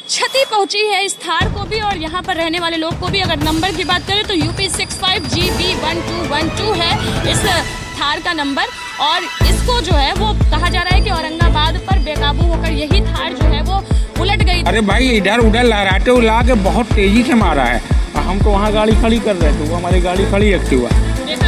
क्षति पहुंची है इस थार को भी और यहाँ पर रहने वाले लोग को भी। अगर नंबर की बात करें तो UP 65GB1212 है इस थार का नंबर और इसको जो है वो कहा जा रहा है कि औरंगाबाद पर बेकाबू होकर यही थार जो है वो उलट गई। अरे भाई इधर उधर लहराते उला के बहुत तेजी से मारा है। हम तो वहाँ गाड़ी खड़ी कर रहे थे, वो हमारी गाड़ी खड़ी एक्टिवा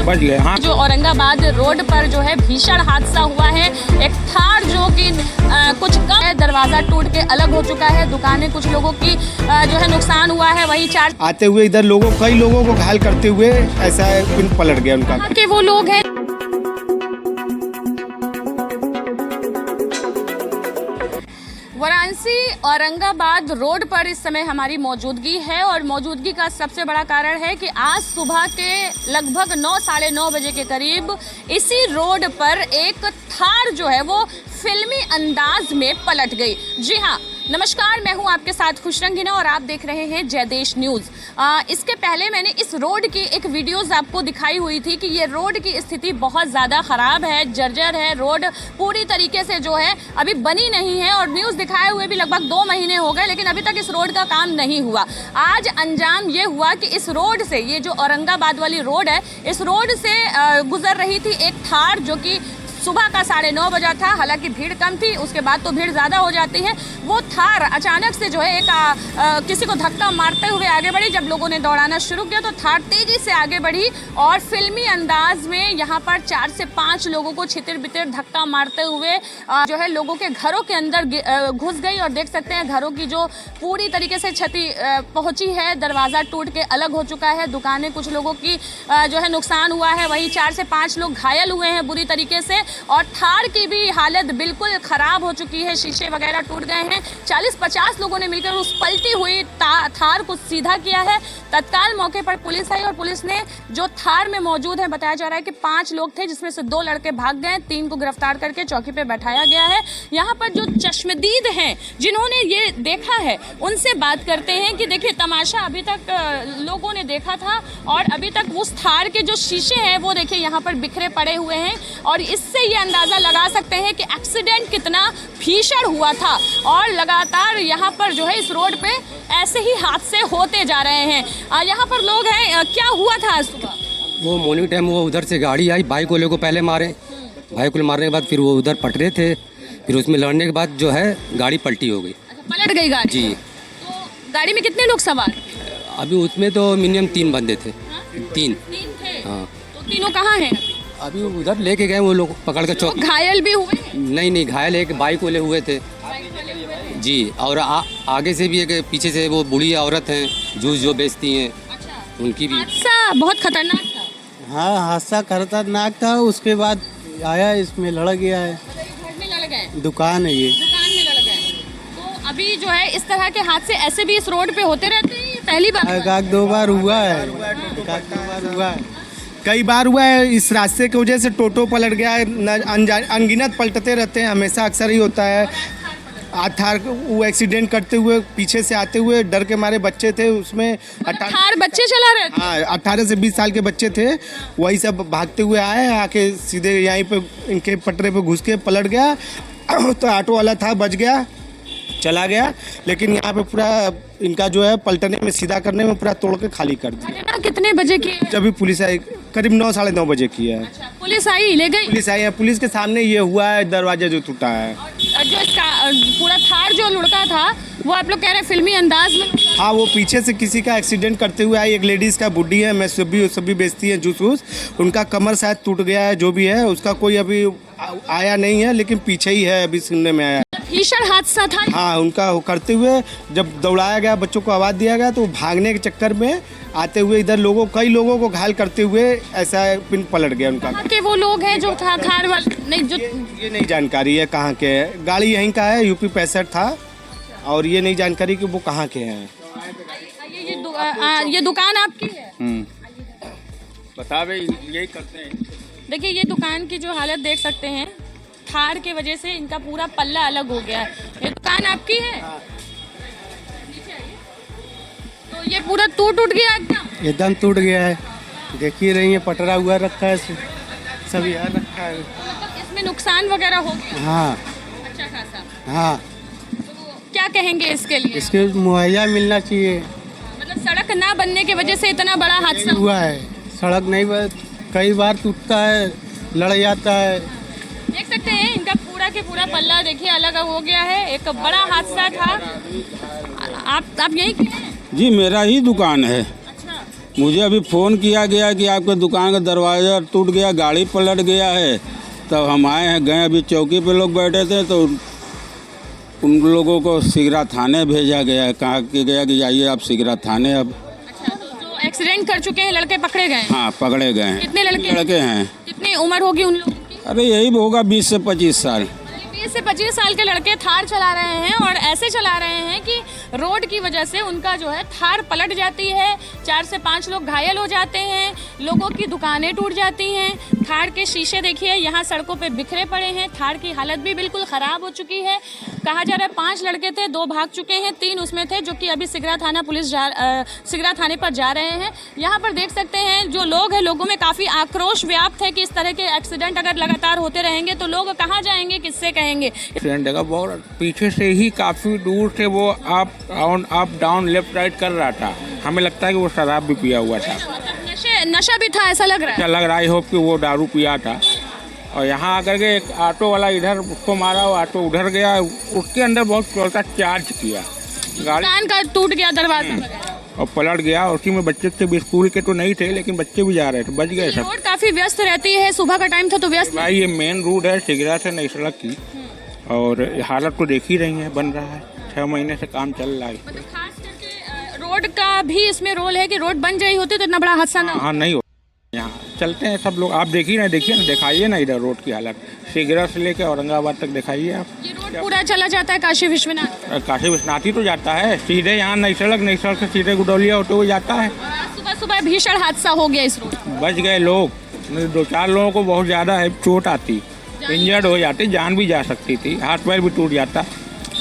बच गए। हाँ, जो औरंगाबाद रोड पर जो है भीषण हादसा हुआ है। एक थार जो कि कुछ कम है, दरवाजा टूट के अलग हो चुका है। दुकानें कुछ लोगों की जो है नुकसान हुआ है। वही चार आते हुए इधर कई लोगों को घायल करते हुए ऐसा पलट गया उनका कि वो लोग हैं। वाराणसी औरंगाबाद रोड पर इस समय हमारी मौजूदगी है और मौजूदगी का सबसे बड़ा कारण है कि आज सुबह के लगभग 9 साढ़े 9 बजे के करीब इसी रोड पर एक थार जो है वो फिल्मी अंदाज में पलट गई। जी हाँ, नमस्कार, मैं हूं आपके साथ खुशरंगीना और आप देख रहे हैं जयदेश न्यूज़। इसके पहले मैंने इस रोड की एक वीडियोस आपको दिखाई हुई थी कि ये रोड की स्थिति बहुत ज़्यादा ख़राब है, जर्जर है। रोड पूरी तरीके से जो है अभी बनी नहीं है और न्यूज़ दिखाए हुए भी लगभग 2 महीने हो गए, लेकिन अभी तक इस रोड का काम नहीं हुआ। आज अंजाम ये हुआ कि इस रोड से, ये जो औरंगाबाद वाली रोड है, इस रोड से गुजर रही थी एक थार जो कि सुबह का 9:30 बजा था। हालांकि भीड़ कम थी, उसके बाद तो भीड़ ज़्यादा हो जाती है। वो थार अचानक से जो है एक किसी को धक्का मारते हुए आगे बढ़ी। जब लोगों ने दौड़ाना शुरू किया तो थार तेज़ी से आगे बढ़ी और फिल्मी अंदाज में यहाँ पर 4 से 5 लोगों को छितिर बितिर धक्का मारते हुए जो है लोगों के घरों के अंदर घुस गई। और देख सकते हैं घरों की जो पूरी तरीके से क्षति पहुँची है। दरवाज़ा टूट के अलग हो चुका है। दुकानें कुछ लोगों की जो है नुकसान हुआ है। वहीं 4 से 5 लोग घायल हुए हैं बुरी तरीके से और थार की भी हालत बिल्कुल ख़राब हो चुकी है। शीशे वगैरह टूट गए हैं। 40-50 लोगों ने मिलकर उस पलटी हुई थार को सीधा किया है। तत्काल मौके पर पुलिस आई और पुलिस ने जो थार में मौजूद है, बताया जा रहा है कि 5 लोग थे जिसमें से 2 लड़के भाग गए। 3 को गिरफ्तार करके चौकी पे बैठाया गया है। यहाँ पर जो चश्मदीद हैं जिन्होंने ये देखा है उनसे बात करते हैं कि देखिए, तमाशा अभी तक लोगों ने देखा था और अभी तक उस थार के जो शीशे हैं वो देखिए यहाँ पर बिखरे पड़े हुए हैं और इससे ये अंदाज़ा लगा सकते हैं कि एक्सीडेंट कितना भीषण हुआ था। और लगातार यहाँ पर जो है इस रोड पे ऐसे ही हादसे होते जा रहे हैं। यहाँ पर लोग हैं, क्या हुआ था आज सुबह? वो मॉर्निंग टाइम वो उधर से गाड़ी आई, भाई को को पहले मारे। भाई को मारने के बाद फिर वो उधर पट रहे थे, फिर उसमें लड़ने के बाद जो है गाड़ी पलटी हो गई। अच्छा, पलट गई गाड़ी? जी। तो गाड़ी में कितने लोग सवार? अभी उसमें तो मिनिमम 3 बंदे थे। तीन थे? हाँ। तो तीनों कहाँ हैं? अभी उधर लेके गए वो लोग पकड़ कर चौक। घायल भी हुए? नहीं, घायल एक बाइक वाले हुए थे जी। और आगे से भी एक पीछे से वो बूढ़ी औरत हैं जूस जो बेचती हैं। अच्छा। उनकी भी हादसा बहुत खतरनाक था। हाँ, हादसा खतरनाक था। उसके बाद आया, इसमें लड़ गया है। घर में लड़ गए? दुकान है ये, दुकान में लड़ गए। तो अभी जो है इस तरह के हादसे ऐसे भी इस रोड पे होते रहते हैं? पहली बार? 1-2 बार हुआ है। कई बार हुआ है। इस रास्ते की वजह से टोटो पलट गया है। अनगिनत पलटते रहते हैं, हमेशा अक्सर ही होता है। थार वो एक्सीडेंट करते हुए पीछे से आते हुए डर के मारे बच्चे थे उसमें। थार बच्चे चला रहे थे? हाँ, 18 से 20 साल के बच्चे थे। वही सब भागते हुए आए, आके सीधे यहीं पे इनके पटरे पे घुस के पलट गया। तो ऑटो वाला था, बच गया, चला गया। लेकिन यहाँ पे पूरा इनका जो है पलटने में, सीधा करने में पूरा तोड़ के खाली कर दिया। कितने बजे की? जब पुलिस आई, करीब 9 साढ़े 9 बजे की है। अच्छा, पुलिस आई, ले गई? पुलिस आई है, पुलिस के सामने ये हुआ है, दरवाजा जो टूटा है। और जो इसका पूरा थार जो लुढ़का था वो आप लोग कह रहे हैं फिल्मी अंदाज में? हाँ, वो पीछे से किसी का एक्सीडेंट करते हुए आई। एक लेडीज़ का बुड्ढी है, मैं सभी बेचती है जूस। उनका कमर शायद टूट गया है, जो भी है उसका कोई अभी आया नहीं है, लेकिन पीछे ही है, अभी सुनने में आया। भीषण हादसा था। हाँ, उनका करते हुए जब दौड़ाया गया, बच्चों को आवाज़ दिया गया तो भागने के चक्कर में आते हुए इधर कई लोगों को घायल करते हुए ऐसा पिन पलट गया उनका। के वो लोग हैं जो था थार वाले? नहीं, जो ये नहीं जानकारी है कहाँ के है। गाड़ी यहीं का है, UP 65 था। और ये नहीं जानकारी कि वो कहाँ के हैं। ये दुकान आपकी है? बता भाई, यही करते हैं। देखिए, ये दुकान की जो हालत देख सकते हैं, थार के वजह से इनका पूरा पल्ला अलग हो गया है। ये दुकान आपकी है? तो ये पूरा टूट गया एकदम टूट गया है। देखिए रही है, पटरा हुआ रखा है, सब यहाँ रखा है। मतलब इसमें नुकसान वगैरह हो गया? हाँ। अच्छा खासा? हाँ। तो क्या क्या कहेंगे इसके लिए? इसके मुहैया मिलना चाहिए। मतलब सड़क ना बनने की वजह से इतना बड़ा हादसा हुआ। हुआ है, सड़क नहीं कई बार टूटता है, लड़ जाता है। देख सकते हैं इनका पूरा के पूरा पल्ला देखिए अलग हो गया है, एक बड़ा हादसा था। आप यही के हैं? जी मेरा ही दुकान है। अच्छा, मुझे अभी फ़ोन किया गया कि आपके दुकान का दरवाज़ा टूट गया, गाड़ी पलट गया है। तब हम आए हैं, गए, अभी चौकी पे लोग बैठे थे तो उन लोगों को सिगरा थाने भेजा गया है। कहा कि गया कि जाइए आप सिगरा थाने। अब अच्छा, तो जो एक्सीडेंट कर चुके हैं लड़के पकड़े गए हैं? हाँ पकड़े गए हैं। कितने लड़के हैं? कितनी उम्र होगी उन लोगों की? अरे यही होगा 20 से 25 साल। 20 से 25 साल के लड़के थार चला रहे हैं और ऐसे चला रहे हैं कि रोड की वजह से उनका जो है थार पलट जाती है, 4 से 5 लोग घायल हो जाते हैं, लोगों की दुकानें टूट जाती हैं। थार के शीशे देखिए यहाँ सड़कों पे बिखरे पड़े हैं, थार की हालत भी बिल्कुल ख़राब हो चुकी है। कहा जा रहा है 5 लड़के थे, 2 भाग चुके हैं, 3 उसमें थे जो कि अभी सिगरा थाने पर जा रहे हैं। यहाँ पर देख सकते हैं जो लोग हैं, लोगों में काफ़ी आक्रोश व्याप्त है कि इस तरह के एक्सीडेंट अगर लगातार होते रहेंगे तो लोग कहाँ जाएंगे, किससे कहेंगे। एक्सीडेंट जगह बहुत पीछे से ही काफ़ी दूर से वो अप डाउन लेफ्ट राइट कर रहा था। हमें लगता है कि वो शराब भी पिया हुआ था। मतलब नशा भी था ऐसा लग रहा है। अच्छा लग रहा है, आई होप कि वो दारू पिया था। और यहाँ आकर के एक ऑटो वाला इधर उसको मारा, वो ऑटो उधर गया, उसके अंदर बहुत जोर का चार्ज किया, गाड़ी दुकान का टूट गया दरवाजा वगैरह। और पलट गया। उसी में बच्चे थे भी, स्कूल के तो नहीं थे लेकिन बच्चे भी जा रहे थे, बच गए सब। रोड काफी व्यस्त रहती है, सुबह का टाइम था तो व्यस्त। भाई ये मेन रोड है सिगरा से नई सड़क की, और हालत तो देख ही रही है, बन रहा है, 6 महीने से काम चल रहा है। मतलब खास करके रोड का भी इसमें रोल है कि रोड बन जाई होती तो इतना बड़ा हादसा ना हो। हाँ नहीं हो, यहाँ चलते हैं सब लोग, आप देखिए ना दिखाइए ना इधर रोड की हालत, सिगरा से लेकर औरंगाबाद तक दिखाइए आप। ये रोड पूरा चला जाता है काशी विश्वनाथ। काशी विश्वनाथ ही तो जाता है सीधे, यहाँ नई सड़क से सीधे गुडौलिया होते हुए जाता है। सुबह सुबह भीषण हादसा हो गया इस रोड। बच गए लोग, 2-4 लोगों को बहुत ज़्यादा है, चोट आती, इंजर्ड हो जाती, जान भी जा सकती थी, हाथ पैर भी टूट जाता,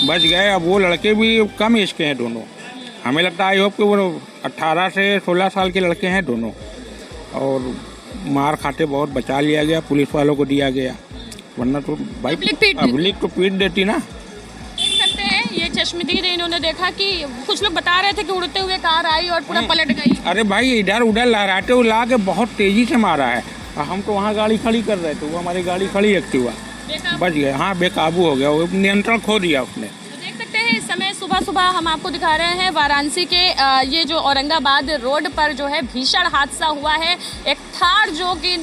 बच गए। अब वो लड़के भी कम एज के हैं दोनों, हमें लगता है आई होप कि वो 18 से 16 साल के लड़के हैं दोनों। और मार खाते बहुत बचा लिया गया, पुलिस वालों को दिया गया, वरना तो भाई पब्लिक तो पीट देती ना। देख सकते हैं ये चश्मदीद इन्होंने देखा कि कुछ लोग बता रहे थे कि उड़ते हुए कार आई और पूरा पलट गई। अरे भाई इधर उधर लहराते हुए ला के बहुत तेज़ी से मारा है। हम तो वहाँ गाड़ी खड़ी कर रहे थे, वो हमारी गाड़ी खड़ी एक्टिवा, बच गए। हाँ बेकाबू हो गया, वो नियंत्रण खो दिया उसने। देख सकते हैं इस समय सुबह सुबह हम आपको दिखा रहे हैं वाराणसी के ये जो औरंगाबाद रोड पर जो है भीषण हादसा हुआ है। एक थार जो कि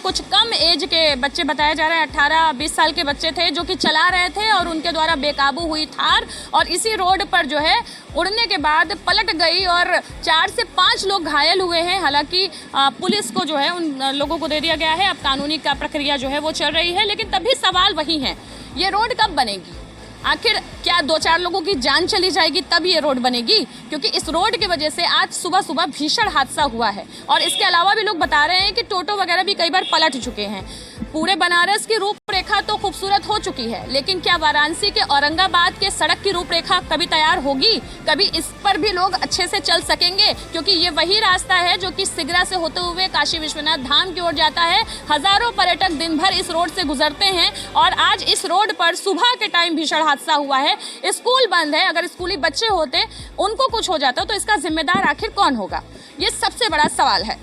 कुछ कम एज के बच्चे बताया जा रहा है, 18-20 साल के बच्चे थे जो कि चला रहे थे और उनके द्वारा बेकाबू हुई थार और इसी रोड पर जो है उड़ने के बाद पलट गई और 4 से 5 लोग घायल हुए हैं। हालांकि पुलिस को जो है उन लोगों को दे दिया गया है, अब कानूनी का प्रक्रिया जो है वो चल रही है। लेकिन तभी सवाल वही है, ये रोड कब बनेगी? आखिर क्या 2-4 लोगों की जान चली जाएगी तब ये रोड बनेगी? क्योंकि इस रोड की वजह से आज सुबह सुबह भीषण हादसा हुआ है। और इसके अलावा भी लोग बता रहे हैं कि टोटो वगैरह भी कई बार पलट चुके हैं। पूरे बनारस की रूपरेखा तो खूबसूरत हो चुकी है, लेकिन क्या वाराणसी के औरंगाबाद के सड़क की रूपरेखा कभी तैयार होगी? कभी इस पर भी लोग अच्छे से चल सकेंगे? क्योंकि ये वही रास्ता है जो कि सिगरा से होते हुए काशी विश्वनाथ धाम की ओर जाता है। हजारों पर्यटक दिन भर इस रोड से गुजरते हैं और आज इस रोड पर सुबह के टाइम भीषण हादसा हुआ है। स्कूल बंद है, अगर स्कूली बच्चे होते उनको कुछ हो जाता तो इसका जिम्मेदार आखिर कौन होगा? ये सबसे बड़ा सवाल है।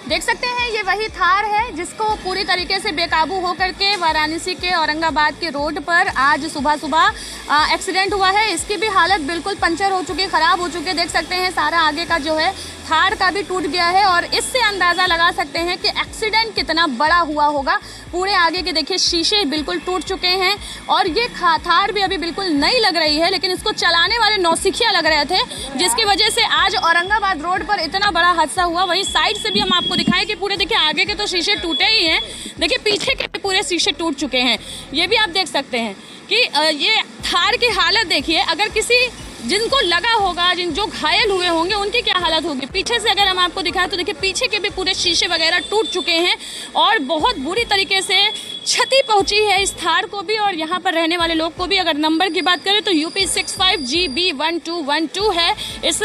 देख सकते हैं ये वही थार है जिसको पूरी तरीके से बेकाबू होकर के वाराणसी के औरंगाबाद के रोड पर आज सुबह सुबह एक्सीडेंट हुआ है। इसकी भी हालत बिल्कुल पंचर हो चुकी है, ख़राब हो चुकी है। देख सकते हैं सारा आगे का जो है थार का भी टूट गया है और इससे अंदाज़ा लगा सकते हैं कि एक्सीडेंट कितना बड़ा हुआ होगा। पूरे आगे के देखिए शीशे बिल्कुल टूट चुके हैं और ये थार भी अभी बिल्कुल नई लग रही है, लेकिन इसको चलाने वाले नौसिखिया लग रहे थे, जिसकी वजह से आज औरंगाबाद रोड पर इतना बड़ा हादसा हुआ। वहीं साइड से भी हम आपको दिखाएं कि पूरे देखिए आगे के तो शीशे टूटे ही हैं, देखिए पीछे के पूरे शीशे टूट चुके हैं। ये भी आप देख सकते हैं कि ये थार की हालत देखिए। अगर किसी जिनको लगा होगा, जो घायल हुए होंगे उनकी क्या हालत होगी। पीछे से अगर हम आपको दिखाएं तो देखिए पीछे के भी पूरे शीशे वगैरह टूट चुके हैं और बहुत बुरी तरीके से क्षति पहुंची है इस थार को भी और यहाँ पर रहने वाले लोग को भी। अगर नंबर की बात करें तो UP 65GB1212 है इस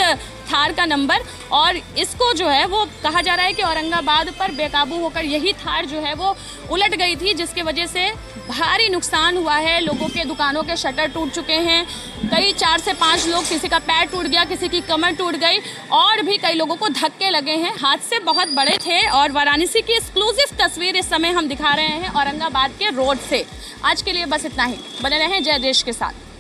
थार का नंबर और इसको जो है वो कहा जा रहा है कि औरंगाबाद पर बेकाबू होकर यही थार जो है वो उलट गई थी, जिसकी वजह से भारी नुकसान हुआ है। लोगों के दुकानों के शटर टूट चुके हैं, कई 4 से 5 लोग, किसी का पैर टूट गया, किसी की कमर टूट गई और भी कई लोगों को धक्के लगे हैं। हादसे बहुत बड़े थे और वाराणसी की एक्सक्लूसिव तस्वीर इस समय हम दिखा रहे हैं औरंगाबाद के रोड से। आज के लिए बस इतना ही, बने रहें जय देश के साथ।